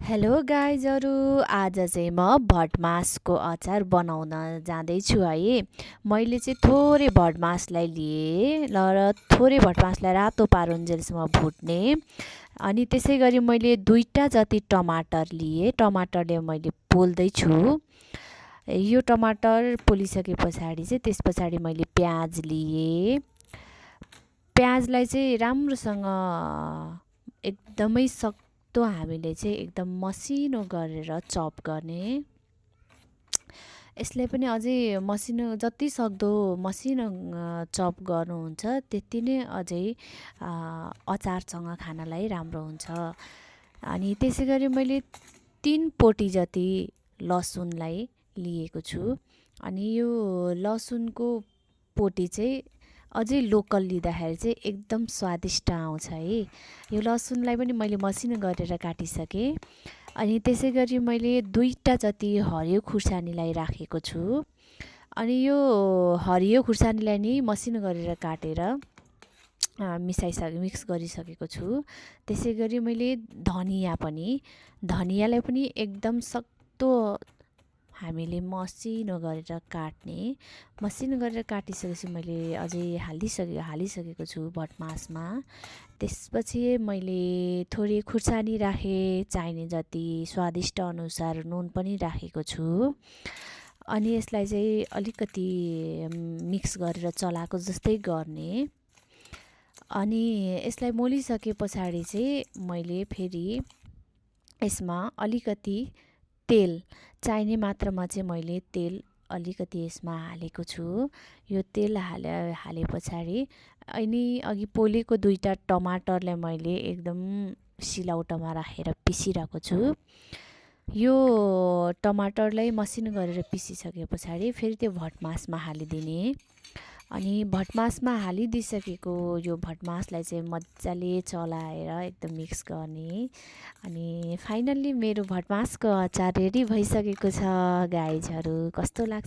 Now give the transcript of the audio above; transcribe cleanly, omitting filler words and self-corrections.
Hello गाइजहरू, आज चाहिँ म भटमासको अचार बनाउन जाँदैछु है। मैले चाहिँ थोरै भटमासलाई लिएँ र थोरै भटमासलाई रातो पारुन्जेलसम्म भुट्ने। अनि त्यसै गरी मैले 2टा जति टमाटर लिएँ। टमाटरले मैले पोल्दैछु। यो टमाटर पोलिसके पछाडि चाहिँ त्यस पछाडि मैले प्याज लिएँ। प्याजलाई चाहिँ राम्रोसँग एकदमै सक्दो हामीले चाहिँ एकदम मसिनो गरेर चप गर्ने। यसलाई पनि अझै मसिनो जति सक्दो मसिनो चप गर्नुहुन्छ त्यति नै अझै अचारसँग खानलाई राम्रो हुन्छ। अनि त्यसै गरी मैले 3 पोटी जति लसुनलाई लिएको छु। अनि यो लसुनको पोटी चाहिँ अझै लोकल लिँदाखेरि चाहिँ एकदम स्वादिष्ट आउँछ है। यो लसुनलाई पनि मैले मसिनो गरेर काटिसकेँ। अनि त्यसै गरी मैले 2टा जति हरियो खुर्सानीलाई राखेको छु। अनि यो हरियो खुर्सानीलाई नि मसिनो गरेर काटेर मिक्स गरिसकेको छु। त्यसै गरी मैले धनियाँलाई पनि एकदम सक्दो हामीले मसिनो गरेर काट्ने। मसिनो गरेर काटिसकेपछि मैले अझै हालिसकेको छु भटमासमा। त्यसपछि मैले थोरै खुर्सानी राखेँ, चाहिने जति स्वादिष्ट अनुसार नुन पनि राखेको छु। अनि यसलाई चाहिँ अलिकति मिक्स गरेर चलाएको जस्तै गर्ने। अनि यसलाई मोलिसके पछाडि चाहिँ मैले फेरि यसमा अलिकति तेल चाहिने मात्रामा चाहिँ मैले तेल अलिकति यसमा हालेको छु। यो तेल हाले पछाडि अनि अघि पोलेको 2टा टमाटरलाई मैले एकदम सिलौटोमा राखेर पिसिरहेको छु। यो टमाटरलाई मसिनो गरेर पिसिसके पछाडि फेरि त्यो भटमासमा हालिदिने। अनि भटमासमा हालिदिइसकेको यो भटमासलाई चाहिँ मजाले चलाएर एकदम मिक्स गर्ने। अनि फाइनल्ली मेरो भटमासको अचार रेडी भइसकेको छ गाइजहरू। कस्तो लाग्छ